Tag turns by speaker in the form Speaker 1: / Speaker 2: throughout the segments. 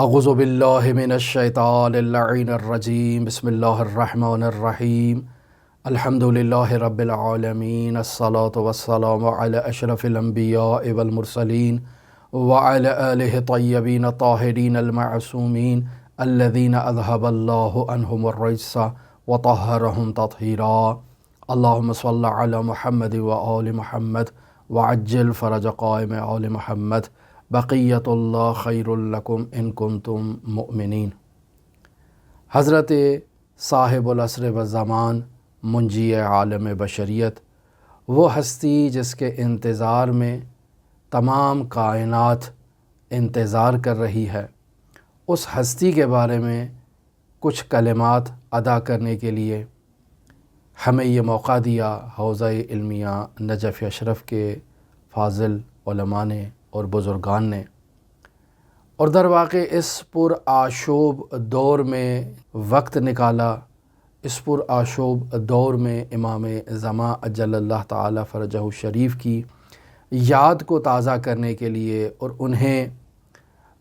Speaker 1: اعوذ باللہ من الشیطان اللعین الرجیم بسم اللہ الرحمن الرحیم الحمد للہ رب العالمین الصلاة والسلام علی اشرف الانبیاء والمرسلین وعلی آلہ طیبین الطاہرین المعصومین الذین اذہب اللہ عنہم الرجس وطہرہم تطہیرا اللہم صل علی محمد وآل محمد وعجل فرج قائم آل محمد بقیت اللہ خیر لکم ان کنتم مؤمنین۔ حضرت صاحب العصر والزمان منجی عالم بشریت، وہ ہستی جس کے انتظار میں تمام کائنات انتظار کر رہی ہے، اس ہستی کے بارے میں کچھ کلمات ادا کرنے کے لیے ہمیں یہ موقع دیا حوزہ علمیہ نجف اشرف کے فاضل علماء نے اور بزرگان نے، اور در واقع اس پر آشوب دور میں وقت نکالا، اس پر آشوب دور میں امام زمان اجل اللہ تعالی فرجہ الشریف کی یاد کو تازہ کرنے کے لیے اور انہیں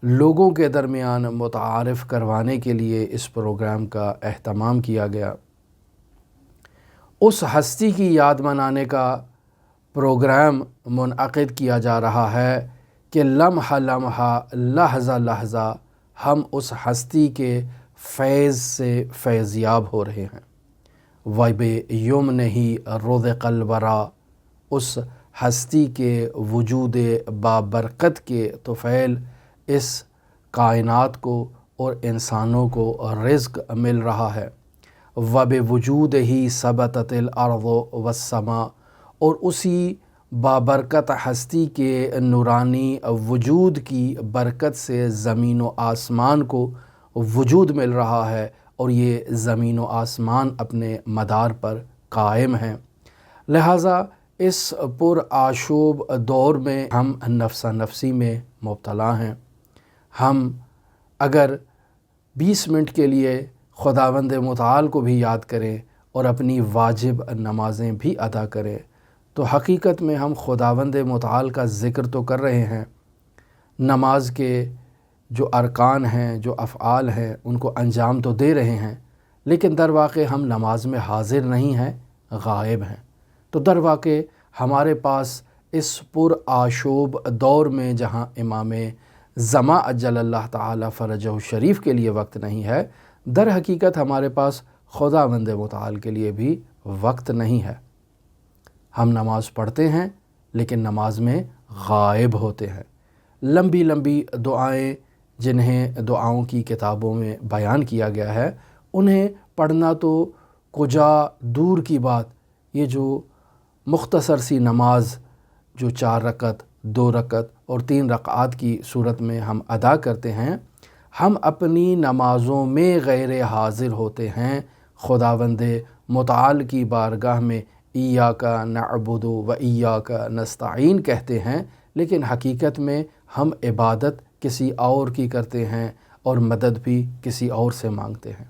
Speaker 1: لوگوں کے درمیان متعارف کروانے کے لیے اس پروگرام کا اہتمام کیا گیا۔ اس ہستی کی یاد منانے کا پروگرام منعقد کیا جا رہا ہے کہ لمحہ لمحہ لحظہ لحظہ ہم اس ہستی کے فیض سے فیضیاب ہو رہے ہیں۔ وَبِيُمْنِهِ رُزِقَ الْوَرَىٰ، اس ہستی کے وجود بابرکت کے طفیل اس کائنات کو اور انسانوں کو رزق مل رہا ہے۔ وَبِوُجُودِهِ ثَبَتَتِ الْأَرْضُ وَالسَّمَاءُ، اور اسی بابرکت ہستی کے نورانی وجود کی برکت سے زمین و آسمان کو وجود مل رہا ہے، اور یہ زمین و آسمان اپنے مدار پر قائم ہیں۔ لہٰذا اس پر آشوب دور میں ہم نفسا نفسی میں مبتلا ہیں۔ ہم اگر 20 منٹ کے لیے خداوند متعال کو بھی یاد کریں اور اپنی واجب نمازیں بھی ادا کریں تو حقیقت میں ہم خداوند متعال کا ذکر تو کر رہے ہیں، نماز کے جو ارکان ہیں، جو افعال ہیں، ان کو انجام تو دے رہے ہیں، لیکن در واقع ہم نماز میں حاضر نہیں ہیں، غائب ہیں۔ تو در واقع ہمارے پاس اس پر آشوب دور میں جہاں امام زمان اجل اللہ تعالی فرجہ الشریف کے لیے وقت نہیں ہے، در حقیقت ہمارے پاس خداوند متعال کے لیے بھی وقت نہیں ہے۔ ہم نماز پڑھتے ہیں لیکن نماز میں غائب ہوتے ہیں۔ لمبی لمبی دعائیں جنہیں دعاؤں کی کتابوں میں بیان کیا گیا ہے، انہیں پڑھنا تو کجا دور کی بات، یہ جو مختصر سی نماز جو 4 رکعت 2 رکعت اور 3 رکعات کی صورت میں ہم ادا کرتے ہیں، ہم اپنی نمازوں میں غیر حاضر ہوتے ہیں، خداوند متعال کی بارگاہ میں ایاک نعبد و ایاک نستعین کہتے ہیں، لیکن حقیقت میں ہم عبادت کسی اور کی کرتے ہیں اور مدد بھی کسی اور سے مانگتے ہیں۔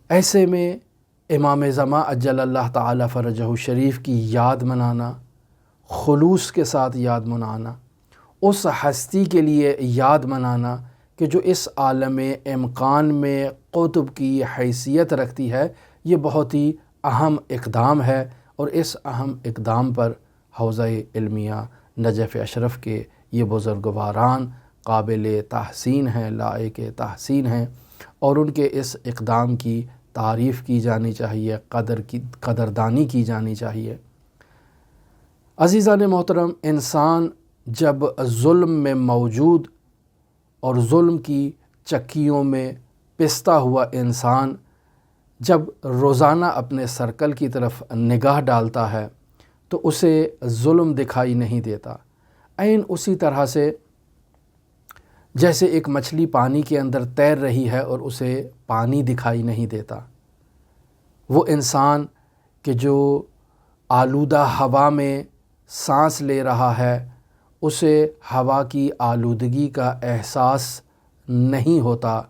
Speaker 1: ایسے میں امام زمان اجل اللہ تعالی فرجہ الشریف کی یاد منانا، خلوص کے ساتھ یاد منانا، اس ہستی کے لیے یاد منانا کہ جو اس عالم امکان میں قطب کی حیثیت رکھتی ہے، یہ بہت ہی اہم اقدام ہے، اور اس اہم اقدام پر حوزہ علمیہ نجف اشرف کے یہ بزرگواران قابل تحسین ہیں، لائق تحسین ہیں، اور ان کے اس اقدام کی تعریف کی جانی چاہیے، قدردانی کی جانی چاہیے۔ عزیزان محترم، انسان جب ظلم میں موجود اور ظلم کی چکیوں میں پستا ہوا انسان جب روزانہ اپنے سرکل کی طرف نگاہ ڈالتا ہے تو اسے ظلم دکھائی نہیں دیتا۔ عین اسی طرح سے جیسے ایک مچھلی پانی کے اندر تیر رہی ہے اور اسے پانی دکھائی نہیں دیتا، وہ انسان کہ جو آلودہ ہوا میں سانس لے رہا ہے، اسے ہوا کی آلودگی کا احساس نہیں ہوتا۔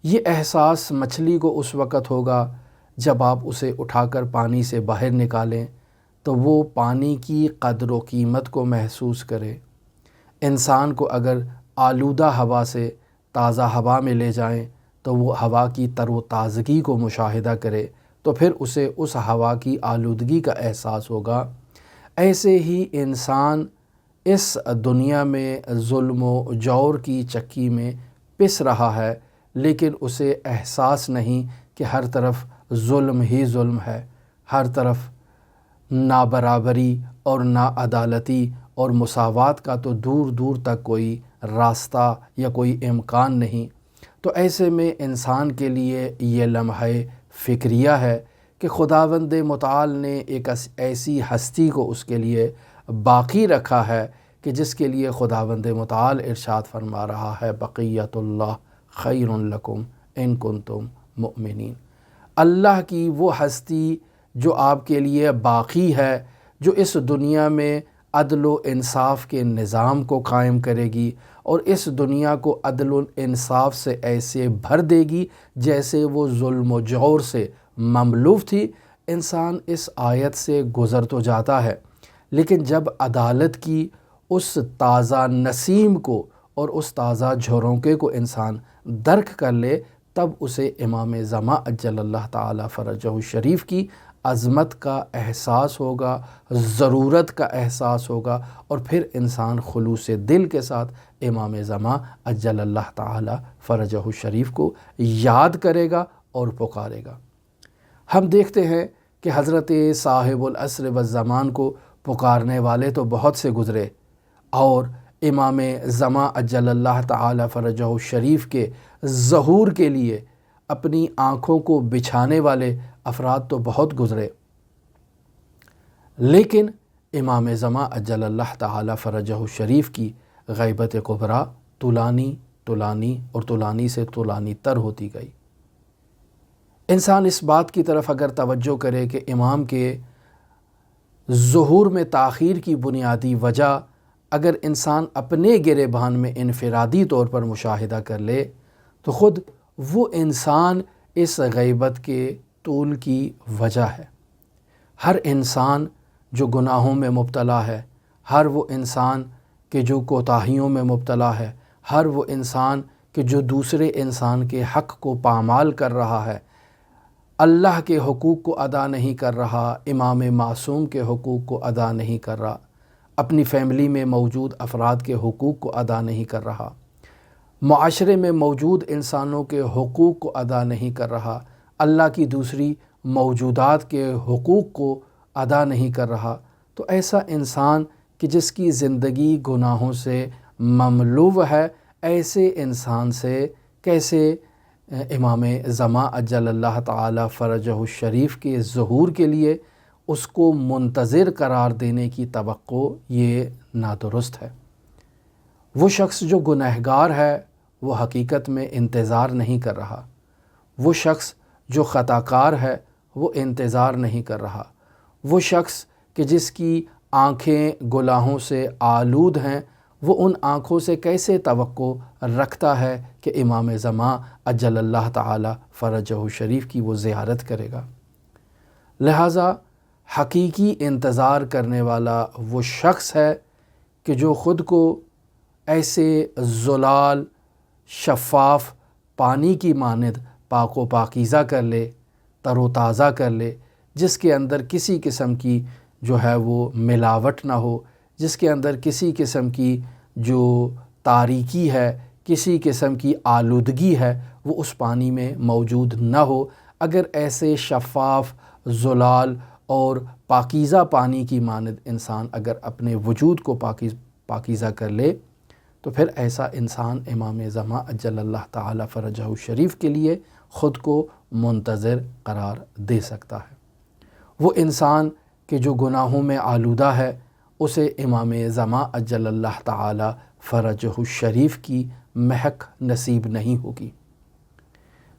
Speaker 1: یہ احساس مچھلی کو اس وقت ہوگا جب آپ اسے اٹھا کر پانی سے باہر نکالیں تو وہ پانی کی قدر و قیمت کو محسوس کرے۔ انسان کو اگر آلودہ ہوا سے تازہ ہوا میں لے جائیں تو وہ ہوا کی تر و تازگی کو مشاہدہ کرے تو پھر اسے اس ہوا کی آلودگی کا احساس ہوگا۔ ایسے ہی انسان اس دنیا میں ظلم و جور کی چکی میں پس رہا ہے، لیکن اسے احساس نہیں کہ ہر طرف ظلم ہی ظلم ہے، ہر طرف نابرابری اور ناعدالتی اور مساوات کا تو دور دور تک کوئی راستہ یا کوئی امکان نہیں۔ تو ایسے میں انسان کے لیے یہ لمحہ فکریہ ہے کہ خداوند متعال نے ایک ایسی ہستی کو اس کے لیے باقی رکھا ہے کہ جس کے لیے خداوند متعال ارشاد فرما رہا ہے بقیت اللہ خیر لکم ان کنتم مؤمنین۔ اللہ کی وہ ہستی جو آپ کے لیے باقی ہے، جو اس دنیا میں عدل و انصاف کے نظام کو قائم کرے گی اور اس دنیا کو عدل و انصاف سے ایسے بھر دے گی جیسے وہ ظلم و جور سے مملوف تھی۔ انسان اس آیت سے گزر تو جاتا ہے، لیکن جب عدالت کی اس تازہ نسیم کو اور اس تازہ جھونکے کو انسان درک کر لے، تب اسے امام زمان عجل اللہ تعالی فرجہ الشریف کی عظمت کا احساس ہوگا، ضرورت کا احساس ہوگا، اور پھر انسان خلوص دل کے ساتھ امام زمان عجل اللہ تعالی فرجہ الشریف کو یاد کرے گا اور پکارے گا۔ ہم دیکھتے ہیں کہ حضرت صاحب العصر والزمان کو پکارنے والے تو بہت سے گزرے، اور امام زمان عجل اللہ تعالی فرجہ الشریف کے ظہور کے لیے اپنی آنکھوں کو بچھانے والے افراد تو بہت گزرے، لیکن امام زمان عجل اللہ تعالی فرجہ الشریف کی غیبت کبریٰ طولانی اور طولانی سے طولانی تر ہوتی گئی۔ انسان اس بات کی طرف اگر توجہ کرے کہ امام کے ظہور میں تاخیر کی بنیادی وجہ اگر انسان اپنے گریبان میں انفرادی طور پر مشاہدہ کر لے تو خود وہ انسان اس غیبت کے طول کی وجہ ہے۔ ہر انسان جو گناہوں میں مبتلا ہے، ہر وہ انسان کہ جو کوتاہیوں میں مبتلا ہے، ہر وہ انسان کہ جو دوسرے انسان کے حق کو پامال کر رہا ہے، اللہ کے حقوق کو ادا نہیں کر رہا، امام معصوم کے حقوق کو ادا نہیں کر رہا، اپنی فیملی میں موجود افراد کے حقوق کو ادا نہیں کر رہا، معاشرے میں موجود انسانوں کے حقوق کو ادا نہیں کر رہا، اللہ کی دوسری موجودات کے حقوق کو ادا نہیں کر رہا، تو ایسا انسان کہ جس کی زندگی گناہوں سے مملو ہے، ایسے انسان سے کیسے امام زمان عجل اللہ تعالی فرجہ الشریف کے ظہور کے لیے اس کو منتظر قرار دینے کی توقع یہ نادرست ہے۔ وہ شخص جو گنہگار ہے وہ حقیقت میں انتظار نہیں کر رہا، وہ شخص جو خطا کار ہے وہ انتظار نہیں کر رہا، وہ شخص کہ جس کی آنکھیں گناہوں سے آلود ہیں وہ ان آنکھوں سے کیسے توقع رکھتا ہے کہ امام زمان عجل اللہ تعالی فرجہ الشریف کی وہ زیارت کرے گا۔ لہٰذا حقیقی انتظار کرنے والا وہ شخص ہے کہ جو خود کو ایسے زلال شفاف پانی کی مانند پاک و پاکیزہ کر لے، تر و تازہ کر لے، جس کے اندر کسی قسم کی جو ہے وہ ملاوٹ نہ ہو، جس کے اندر کسی قسم کی جو تاریکی ہے، کسی قسم کی آلودگی ہے، وہ اس پانی میں موجود نہ ہو۔ اگر ایسے شفاف زلال اور پاکیزہ پانی کی مانند انسان اگر اپنے وجود کو پاکیزہ کر لے تو پھر ایسا انسان امام زمان عجل اللہ تعالی فرجہ الشریف کے لیے خود کو منتظر قرار دے سکتا ہے۔ وہ انسان کہ جو گناہوں میں آلودہ ہے اسے امام زمان عجل اللہ تعالی فرجہ الشریف کی مہک نصیب نہیں ہوگی۔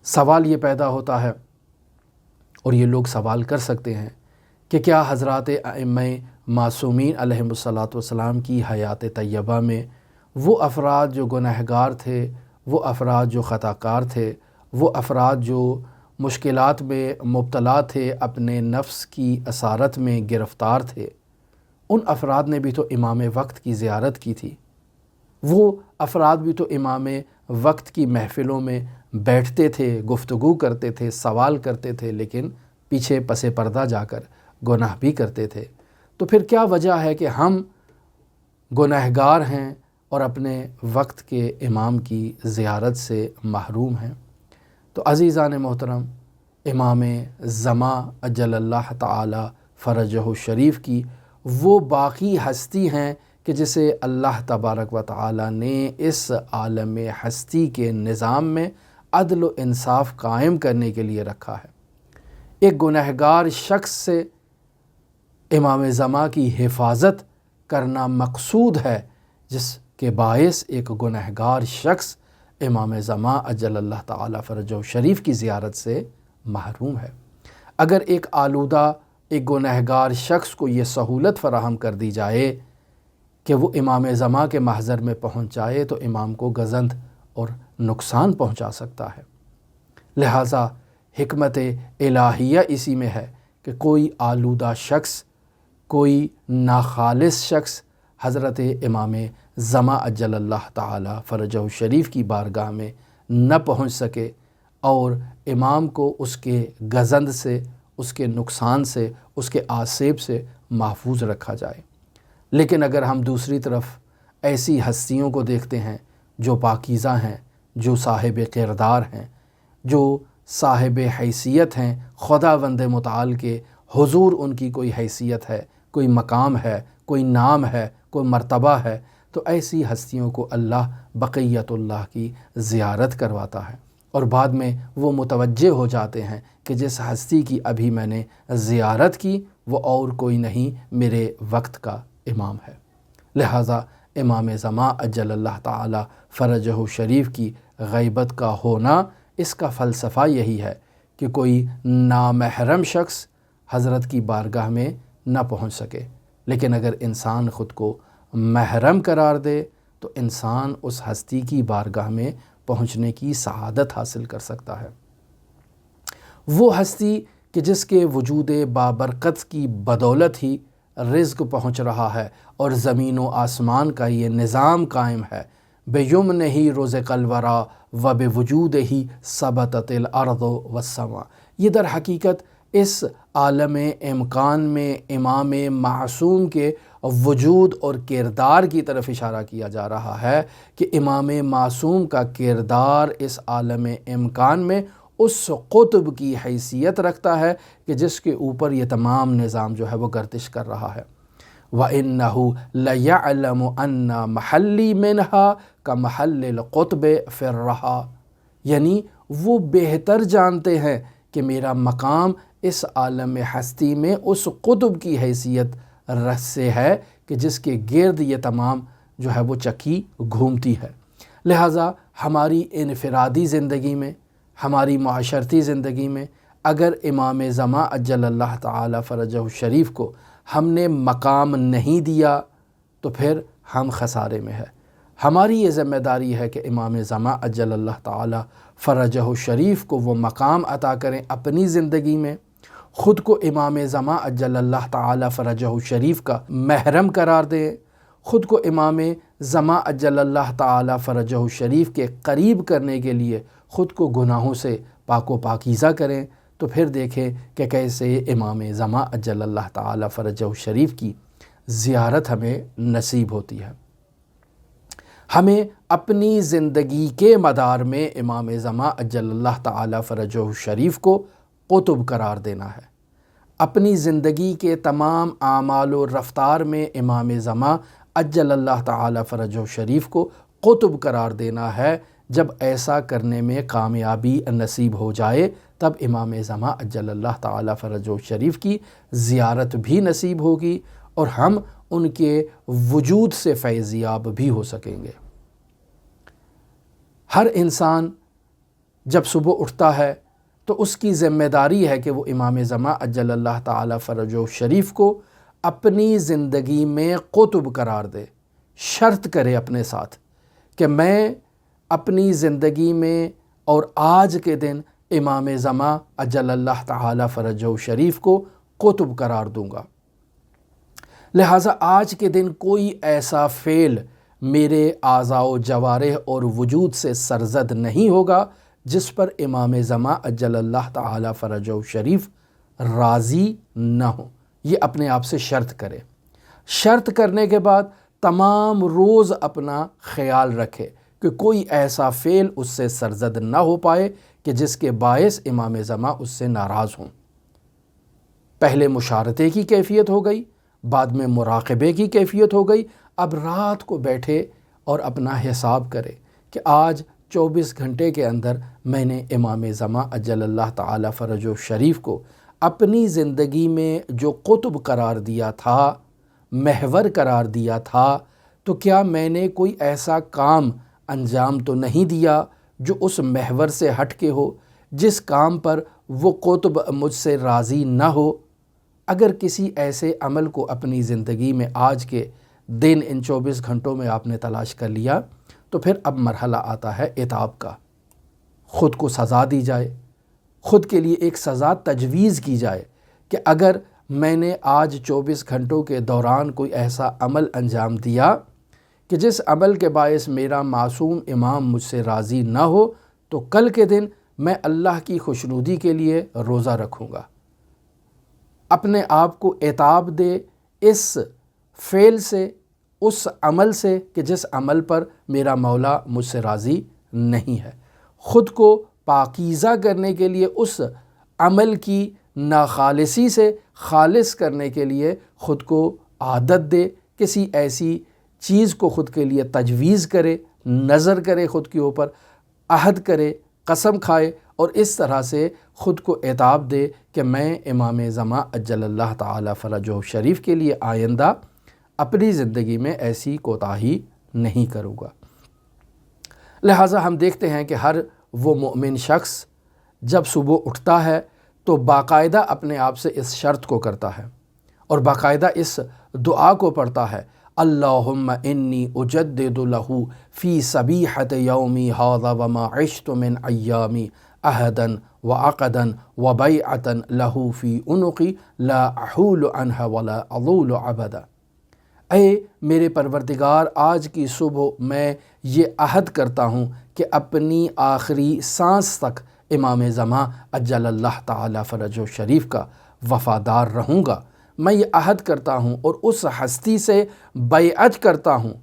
Speaker 1: سوال یہ پیدا ہوتا ہے اور یہ لوگ سوال کر سکتے ہیں کہ کیا حضرات ائمہ معصومین علیہم الصلاۃ والسلام کی حیات طیبہ میں وہ افراد جو گنہگار تھے، وہ افراد جو خطا کار تھے، وہ افراد جو مشکلات میں مبتلا تھے، اپنے نفس کی اسارت میں گرفتار تھے، ان افراد نے بھی تو امام وقت کی زیارت کی تھی، وہ افراد بھی تو امام وقت کی محفلوں میں بیٹھتے تھے، گفتگو کرتے تھے، سوال کرتے تھے، لیکن پیچھے پس پردہ جا کر گناہ بھی کرتے تھے۔ تو پھر کیا وجہ ہے کہ ہم گنہگار ہیں اور اپنے وقت کے امام کی زیارت سے محروم ہیں؟ تو عزیزان محترم، امام زمان اجل اللہ تعالی فرجہ الشریف کی وہ باقی ہستی ہیں کہ جسے اللہ تبارک و تعالی نے اس عالم ہستی کے نظام میں عدل و انصاف قائم کرنے کے لیے رکھا ہے۔ ایک گنہگار شخص سے امام زمان کی حفاظت کرنا مقصود ہے، جس کے باعث ایک گنہگار شخص امام زمان اجل اللہ تعالی فرجہ الشریف کی زیارت سے محروم ہے۔ اگر ایک آلودہ، ایک گنہگار شخص کو یہ سہولت فراہم کر دی جائے کہ وہ امام زمان کے محضر میں پہنچ جائے تو امام کو گزند اور نقصان پہنچا سکتا ہے۔ لہٰذا حکمت الہیہ اسی میں ہے کہ کوئی آلودہ شخص، کوئی ناخالص شخص حضرت امام زمان اجل اللہ تعالی فرجہ الشریف کی بارگاہ میں نہ پہنچ سکے اور امام کو اس کے گزند سے، اس کے نقصان سے، اس کے آسیب سے محفوظ رکھا جائے۔ لیکن اگر ہم دوسری طرف ایسی ہستیوں کو دیکھتے ہیں جو پاکیزہ ہیں، جو صاحب کردار ہیں، جو صاحب حیثیت ہیں، خداوند متعال کے حضور ان کی کوئی حیثیت ہے، کوئی مقام ہے، کوئی نام ہے، کوئی مرتبہ ہے، تو ایسی ہستیوں کو اللہ بقیت اللہ کی زیارت کرواتا ہے، اور بعد میں وہ متوجہ ہو جاتے ہیں کہ جس ہستی کی ابھی میں نے زیارت کی وہ اور کوئی نہیں، میرے وقت کا امام ہے۔ لہٰذا امام زمان اجل اللہ تعالی فرجہ الشریف کی غیبت کا ہونا، اس کا فلسفہ یہی ہے کہ کوئی نامحرم شخص حضرت کی بارگاہ میں نہ پہنچ سکے، لیکن اگر انسان خود کو محرم قرار دے تو انسان اس ہستی کی بارگاہ میں پہنچنے کی سعادت حاصل کر سکتا ہے۔ وہ ہستی کہ جس کے وجود بابرکت کی بدولت ہی رزق پہنچ رہا ہے اور زمین و آسمان کا یہ نظام قائم ہے، بیمنہ رزق الورا و بوجودہ ثبتت الارض والسماء۔ یہ در حقیقت اس عالم امکان میں امام معصوم کے وجود اور کردار کی طرف اشارہ کیا جا رہا ہے کہ امام معصوم کا کردار اس عالم امکان میں اس قطب کی حیثیت رکھتا ہے کہ جس کے اوپر یہ تمام نظام جو ہے وہ گردش کر رہا ہے۔ وَإِنَّهُ لَيَعْلَمُ أَنَّ مَحَلِّي مِنْهَا كَمَحَلِّ الْقُطْبِ فِي الرَّحَى، یعنی وہ بہتر جانتے ہیں کہ میرا مقام اس عالم ہستی میں اس قطب کی حیثیت سے ہے کہ جس کے گرد یہ تمام جو ہے وہ چکی گھومتی ہے۔ لہٰذا ہماری انفرادی زندگی میں، ہماری معاشرتی زندگی میں اگر امام زمان اجل اللہ تعالی فرجہ الشریف کو ہم نے مقام نہیں دیا تو پھر ہم خسارے میں ہے۔ ہماری یہ ذمہ داری ہے کہ امام زمان اجل اللہ تعالی فرجہ الشریف کو وہ مقام عطا کریں اپنی زندگی میں، خود کو امام زمان اجل اللہ تعالی فرجہ الشریف کا محرم قرار دیں، خود کو امام زمان اجل اللہ تعالی فرجہ الشریف کے قریب کرنے کے لیے خود کو گناہوں سے پاک و پاکیزہ کریں، تو پھر دیکھیں کہ کیسے امام زمان اجل اللہ تعالی فرجہ الشریف کی زیارت ہمیں نصیب ہوتی ہے۔ ہمیں اپنی زندگی کے مدار میں امام زمان اجل اللہ تعالی فرجہ الشریف کو قطب قرار دینا ہے۔ اپنی زندگی کے تمام اعمال و رفتار میں امام زمان اجل اللہ تعالی فرجہ الشریف کو قطب قرار دینا ہے۔ جب ایسا کرنے میں کامیابی نصیب ہو جائے تب امام زمان اجل اللہ تعالی فرجہ الشریف کی زیارت بھی نصیب ہوگی اور ہم ان کے وجود سے فیضیاب بھی ہو سکیں گے۔ ہر انسان جب صبح اٹھتا ہے تو اس کی ذمہ داری ہے کہ وہ امام زمان اجل اللہ تعالی فرجہ الشریف کو اپنی زندگی میں قطب قرار دے، شرط کرے اپنے ساتھ کہ میں اپنی زندگی میں اور آج کے دن امام زمان اجل اللہ تعالی فرجہ الشریف کو قطب قرار دوں گا۔ لہٰذا آج کے دن کوئی ایسا فعل میرے اعضاء و جوارح اور وجود سے سرزد نہیں ہوگا جس پر امام زمان اجل اللہ تعالی فرجہ شریف راضی نہ ہو۔ یہ اپنے آپ سے شرط کرے۔ شرط کرنے کے بعد تمام روز اپنا خیال رکھے کہ کوئی ایسا فعل اس سے سرزد نہ ہو پائے کہ جس کے باعث امام زمان اس سے ناراض ہوں۔ پہلے مشارطے کی کیفیت ہو گئی، بعد میں مراقبے کی کیفیت ہو گئی، اب رات کو بیٹھے اور اپنا حساب کرے کہ آج 24 گھنٹے کے اندر میں نے امام زمان اجل اللہ تعالی فرجہ شریف کو اپنی زندگی میں جو قطب قرار دیا تھا، محور قرار دیا تھا، تو کیا میں نے کوئی ایسا کام انجام تو نہیں دیا جو اس محور سے ہٹ کے ہو، جس کام پر وہ قطب مجھ سے راضی نہ ہو۔ اگر کسی ایسے عمل کو اپنی زندگی میں آج کے دن ان 24 گھنٹوں میں آپ نے تلاش کر لیا تو پھر اب مرحلہ آتا ہے عتاب کا۔ خود کو سزا دی جائے، خود کے لیے ایک سزا تجویز کی جائے کہ اگر میں نے آج 24 گھنٹوں کے دوران کوئی ایسا عمل انجام دیا کہ جس عمل کے باعث میرا معصوم امام مجھ سے راضی نہ ہو، تو کل کے دن میں اللہ کی خوشنودی کے لیے روزہ رکھوں گا۔ اپنے آپ کو عتاب دے اس فعل سے، اس عمل سے کہ جس عمل پر میرا مولا مجھ سے راضی نہیں ہے۔ خود کو پاکیزہ کرنے کے لیے اس عمل کی ناخالصی سے خالص کرنے کے لیے خود کو عادت دے، کسی ایسی چیز کو خود کے لیے تجویز کرے، نظر کرے، خود کے اوپر عہد کرے، قسم کھائے اور اس طرح سے خود کو عتاب دے کہ میں امام زمان اجل اللہ تعالی فرجہ شریف کے لیے آئندہ اپنی زندگی میں ایسی کوتاہی نہیں کروں گا۔ لہٰذا ہم دیکھتے ہیں کہ ہر وہ مومن شخص جب صبح اٹھتا ہے تو باقاعدہ اپنے آپ سے اس شرط کو کرتا ہے اور باقاعدہ اس دعا کو پڑھتا ہے، اللہم انی اجدد لہو فی صبیحۃ یومی ھذا وما عشت من ایامی عہدا وعقدا وبیعتا لہو فی عنقی لا احول عنہ ولا اضول ابدا۔ اے میرے پروردگار، آج کی صبح میں یہ عہد کرتا ہوں کہ اپنی آخری سانس تک امام زمان اجل اللہ تعالی فرجہ شریف کا وفادار رہوں گا۔ میں یہ عہد کرتا ہوں اور اس ہستی سے بیعت کرتا ہوں،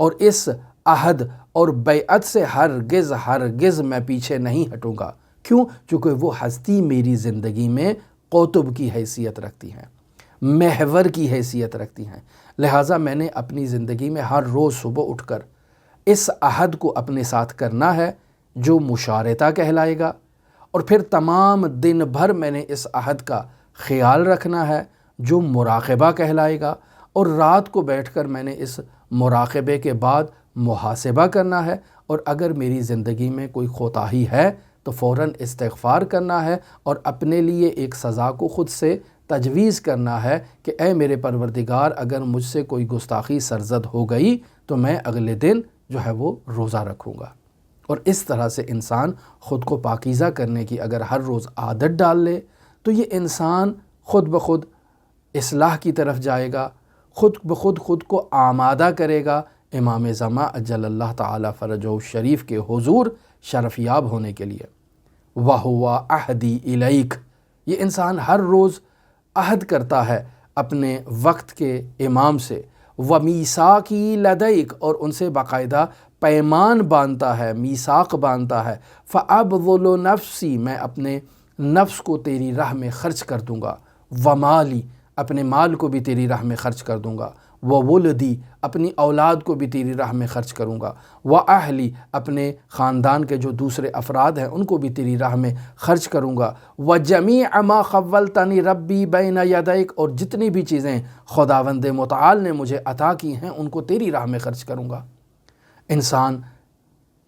Speaker 1: اور اس عہد اور بیعت سے ہرگز میں پیچھے نہیں ہٹوں گا۔ کیوں؟ چونکہ وہ ہستی میری زندگی میں قطب کی حیثیت رکھتی ہیں، محور کی حیثیت رکھتی ہیں۔ لہٰذا میں نے اپنی زندگی میں ہر روز صبح اٹھ کر اس عہد کو اپنے ساتھ کرنا ہے جو مشارطہ کہلائے گا، اور پھر تمام دن بھر میں نے اس عہد کا خیال رکھنا ہے جو مراقبہ کہلائے گا، اور رات کو بیٹھ کر میں نے اس مراقبے کے بعد محاسبہ کرنا ہے، اور اگر میری زندگی میں کوئی کوتاہی ہے تو فوراً استغفار کرنا ہے اور اپنے لیے ایک سزا کو خود سے تجویز کرنا ہے کہ اے میرے پروردگار، اگر مجھ سے کوئی گستاخی سرزد ہو گئی تو میں اگلے دن جو ہے وہ روزہ رکھوں گا۔ اور اس طرح سے انسان خود کو پاکیزہ کرنے کی اگر ہر روز عادت ڈال لے تو یہ انسان خود بخود اصلاح کی طرف جائے گا، خود بخود خود کو آمادہ کرے گا امام زمان اجل اللہ تعالی فرجہ شریف کے حضور شرفیاب ہونے کے لیے۔ وَهُوَ عَهْدِي إِلَيْكَ، یہ انسان ہر روز عہد کرتا ہے اپنے وقت کے امام سے، وَمِيثَاقِي لَدَيْكَ، اور ان سے باقاعدہ پیمان باندھتا ہے، میثاق باندھتا ہے، فَأَبْذُلُ نَفْسِي، میں اپنے نفس کو تیری راہ میں خرچ کر دوں گا، وَمَالِي، اپنے مال کو بھی تیری راہ میں خرچ کر دوں گا، وَوُلْدِي، اپنی اولاد کو بھی تیری راہ میں خرچ کروں گا، وَأَهْلِي، اپنے خاندان کے جو دوسرے افراد ہیں ان کو بھی تیری راہ میں خرچ کروں گا، وَجَمِيعَ مَا خَوَّلْتَنِي رَبِّي بَيْنَ يَدَيْكَ، اور جتنی بھی چیزیں خداوند متعال نے مجھے عطا کی ہیں ان کو تیری راہ میں خرچ کروں گا۔ انسان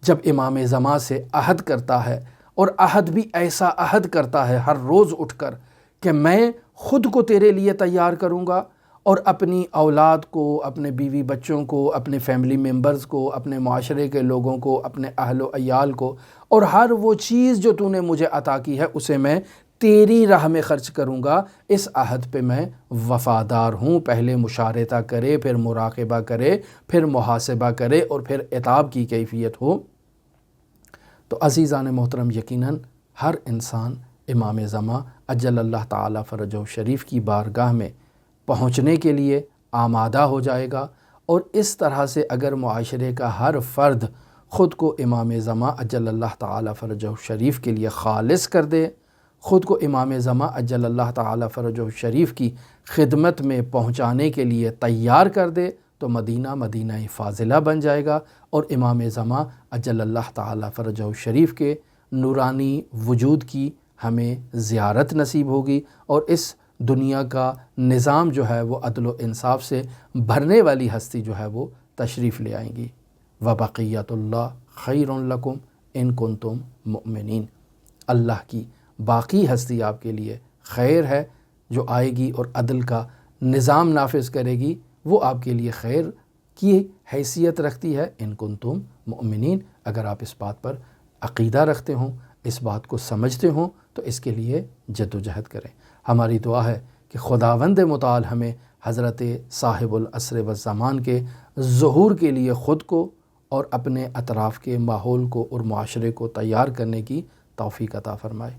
Speaker 1: جب امام زمان سے عہد کرتا ہے، اور عہد بھی ایسا عہد کرتا ہے ہر روز اٹھ کر کہ میں خود کو تیرے لیے تیار کروں گا، اور اپنی اولاد کو، اپنے بیوی بچوں کو، اپنے فیملی ممبرز کو، اپنے معاشرے کے لوگوں کو، اپنے اہل و عیال کو، اور ہر وہ چیز جو تو نے مجھے عطا کی ہے اسے میں تیری راہ میں خرچ کروں گا، اس عہد پہ میں وفادار ہوں۔ پہلے مشارطہ کرے، پھر مراقبہ کرے، پھر محاسبہ کرے اور پھر عتاب کی کیفیت ہو۔ تو عزیزان محترم، یقیناً ہر انسان امام زمان اجل اللہ تعالیٰ فرجہ شریف کی بارگاہ میں پہنچنے کے لیے آمادہ ہو جائے گا، اور اس طرح سے اگر معاشرے کا ہر فرد خود کو امام زمان اجل اللہ تعالیٰ فرجہ شریف کے لیے خالص کر دے، خود کو امام زمان اجل اللہ تعالیٰ فرجہ شریف کی خدمت میں پہنچانے کے لیے تیار کر دے، تو مدینہ مدینہ فاضلہ بن جائے گا، اور امام زمان اجل اللہ تعالیٰ فرجہ شریف کے نورانی وجود کی ہمیں زیارت نصیب ہوگی، اور اس دنیا کا نظام جو ہے وہ عدل و انصاف سے بھرنے والی ہستی جو ہے وہ تشریف لے آئیں گی۔ وَبَقِيَّةُ اللَّهِ خَيْرٌ لَكُمْ إِن كُنتُم مُؤْمِنِينَ، اللہ کی باقی ہستی آپ کے لیے خیر ہے، جو آئے گی اور عدل کا نظام نافذ کرے گی، وہ آپ کے لیے خیر کی حیثیت رکھتی ہے۔ ان کنتم مؤمنین، اگر آپ اس بات پر عقیدہ رکھتے ہوں، اس بات کو سمجھتے ہوں، تو اس کے لیے جد و جہد کریں۔ ہماری دعا ہے کہ خداوند متعال ہمیں حضرت صاحب العصر والزمان کے ظہور کے لیے خود کو اور اپنے اطراف کے ماحول کو اور معاشرے کو تیار کرنے کی توفیق عطا فرمائے۔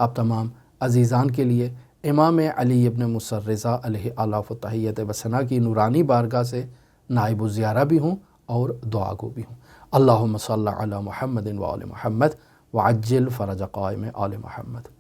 Speaker 1: آپ تمام عزیزان کے لیے امام علی ابن موسیٰ الرضا علیہ آلاف و تحیت و ثنا کی نورانی بارگاہ سے نائب الزیارہ بھی ہوں اور دعا گو بھی ہوں۔ اللہم صلی علی محمد و آل محمد وعجل فرج قائم آل محمد۔